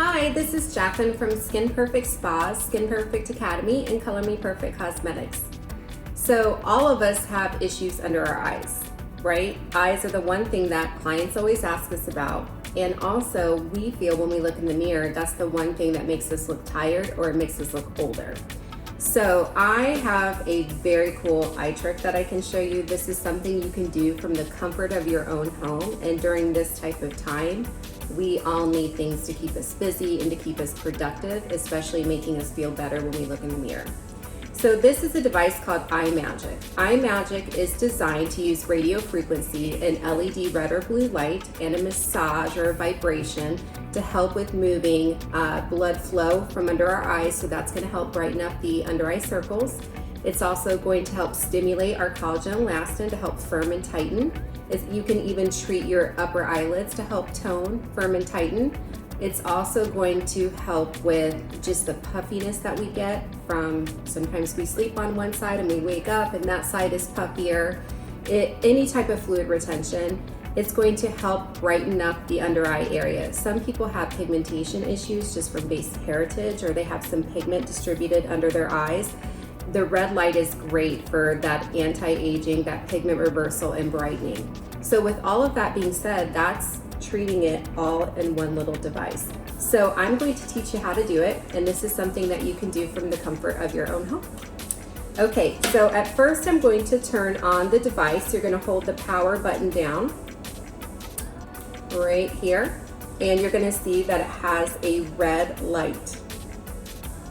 Hi, this is Jacqueline from Skin Perfect Spas, Skin Perfect Academy, and Color Me Perfect Cosmetics. So all of us have issues under our eyes, right? Eyes are the one thing that clients always ask us about. And also we feel when we look in the mirror, that's the one thing that makes us look tired or it makes us look older. So I have a very cool eye trick that I can show you. This is something you can do from the comfort of your own home. And during this type of time, we all need things to keep us busy and to keep us productive, especially making us feel better when we look in the mirror. So this is a device called iMagic. iMagic is designed to use radio frequency, an LED red or blue light, and a massage or a vibration to help with moving blood flow from under our eyes. So that's going to help brighten up the under eye circles. It's also going to help stimulate our collagen and elastin to help firm and tighten. You can even treat your upper eyelids to help tone, firm, and tighten. It's also going to help with just the puffiness that we get from sometimes we sleep on one side and we wake up and that side is puffier. Any type of fluid retention. It's going to help brighten up the under eye area. Some people have pigmentation issues just from base heritage, or they have some pigment distributed under their eyes. The red light is great for that anti-aging, that pigment reversal and brightening. So with all of that being said, that's treating it all in one little device. So I'm going to teach you how to do it, and this is something that you can do from the comfort of your own home. Okay, so at first I'm going to turn on the device. You're going to hold the power button down right here, and you're going to see that it has a red light.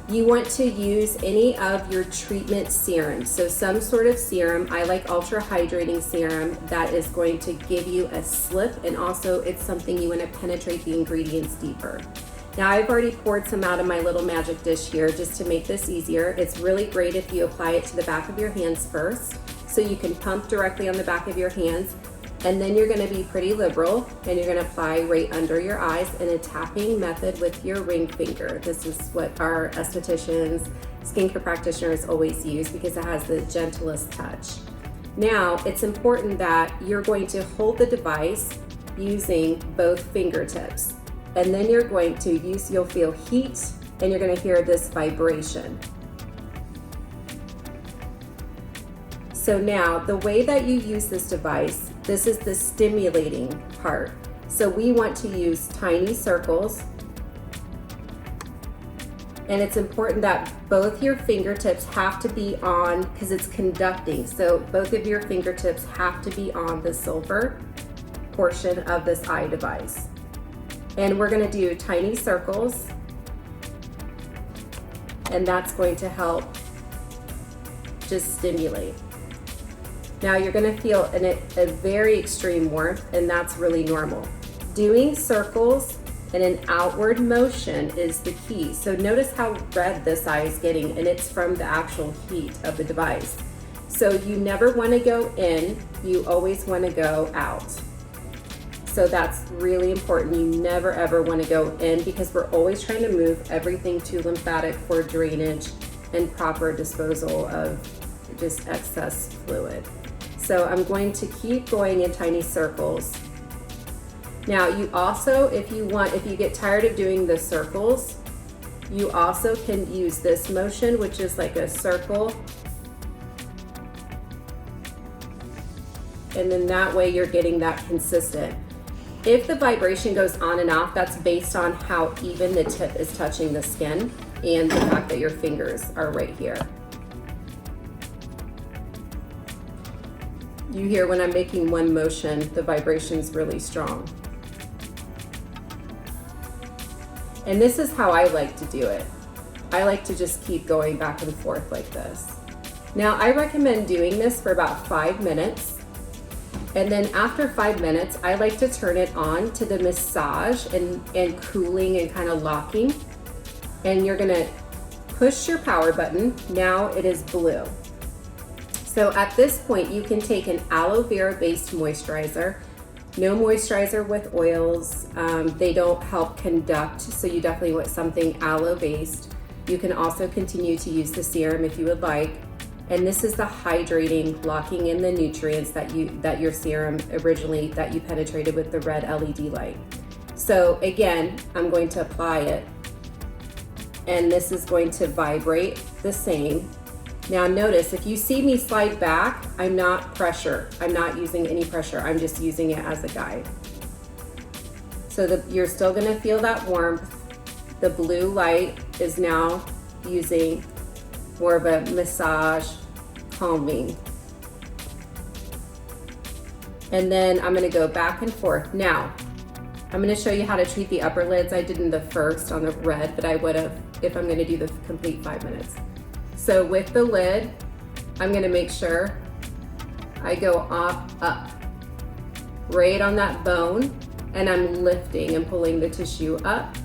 You want to use any of your treatment serums. So some sort of serum. I like Ultra Hydrating Serum that is going to give you a slip, and also it's something you want to penetrate the ingredients deeper. Now I've already poured some out of my little magic dish here just to make this easier. It's really great if you apply it to the back of your hands first, so you can pump directly on the back of your hands. And then you're going to be pretty liberal and you're going to apply right under your eyes in a tapping method with your ring finger. This is what our estheticians, skincare practitioners always use because it has the gentlest touch. Now, it's important that you're going to hold the device using both fingertips. And then you're going to you'll feel heat and you're going to hear this vibration. So now, the way that you use this device, this is the stimulating part. So we want to use tiny circles. And it's important that both your fingertips have to be on, because it's conducting. So both of your fingertips have to be on the silver portion of this eye device. And we're going to do tiny circles. And that's going to help just stimulate. Now you're going to feel a very extreme warmth, and that's really normal. Doing circles in an outward motion is the key. So notice how red this eye is getting, and it's from the actual heat of the device. So you never want to go in, you always want to go out. So that's really important. You never ever want to go in, because we're always trying to move everything to lymphatic for drainage and proper disposal of just excess fluid. So I'm going to keep going in tiny circles. Now you also, if you get tired of doing the circles, you also can use this motion, which is like a circle. And then that way you're getting that consistent. If the vibration goes on and off, that's based on how even the tip is touching the skin and the fact that your fingers are right here. You hear when I'm making one motion, the vibration's really strong. And this is how I like to do it. I like to just keep going back and forth like this. Now I recommend doing this for about 5 minutes. And then after 5 minutes, I like to turn it on to the massage and cooling and kind of locking. And you're gonna push your power button. Now it is blue. So at this point, you can take an aloe vera based moisturizer. No moisturizer with oils. They don't help conduct, so you definitely want something aloe based. You can also continue to use the serum if you would like. And this is the hydrating, locking in the nutrients that your serum originally, that you penetrated with the red LED light. So again, I'm going to apply it, and this is going to vibrate the same. Now notice, if you see me slide back, I'm not using any pressure, I'm just using it as a guide. So you're still gonna feel that warmth. The blue light is now using more of a massage, calming. And then I'm gonna go back and forth. Now, I'm gonna show you how to treat the upper lids. I did in the first on the red, but I would have if I'm gonna do the complete 5 minutes. So with the lid, I'm gonna make sure I go up, right on that bone, and I'm lifting and pulling the tissue up.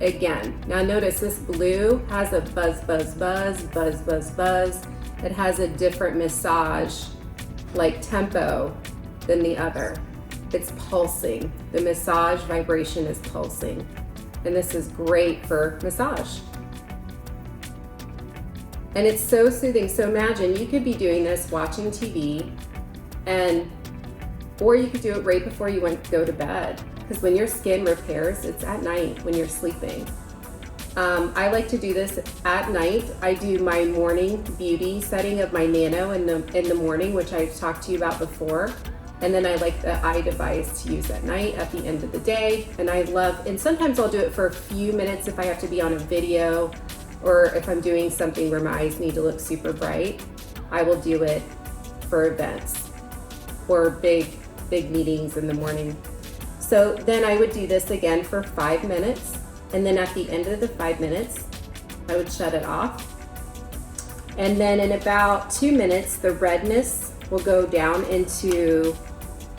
Again, now notice this blue has a buzz, buzz, buzz, buzz, buzz, buzz. It has a different massage, like tempo, than the other. It's pulsing. The massage vibration is pulsing. And this is great for massage. And it's so soothing. So imagine you could be doing this watching TV, or you could do it right before you go to bed. Because when your skin repairs, it's at night when you're sleeping. I like to do this at night. I do my morning beauty setting of my Nano in the morning, which I've talked to you about before. And then I like the eye device to use at night at the end of the day. And sometimes I'll do it for a few minutes if I have to be on a video, or if I'm doing something where my eyes need to look super bright. I will do it for events or big meetings in the morning. So then I would do this again for 5 minutes. And then at the end of the 5 minutes, I would shut it off. And then in about 2 minutes, the redness will go down into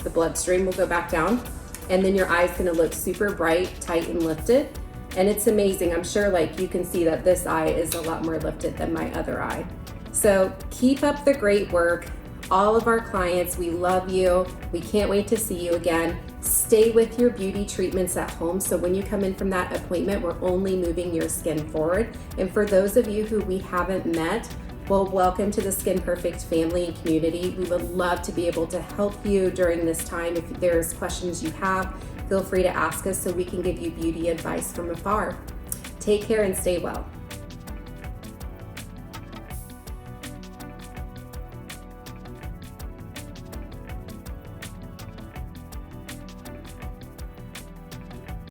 the bloodstream, will go back down. And then your eye's gonna look super bright, tight, and lifted. And it's amazing. I'm sure like you can see that this eye is a lot more lifted than my other eye. So keep up the great work. All of our clients, we love you. We can't wait to see you again. Stay with your beauty treatments at home. So when you come in from that appointment, we're only moving your skin forward. And for those of you who we haven't met, well, welcome to the Skin Perfect family and community. We would love to be able to help you during this time. If there's questions you have, feel free to ask us so we can give you beauty advice from afar. Take care and stay well.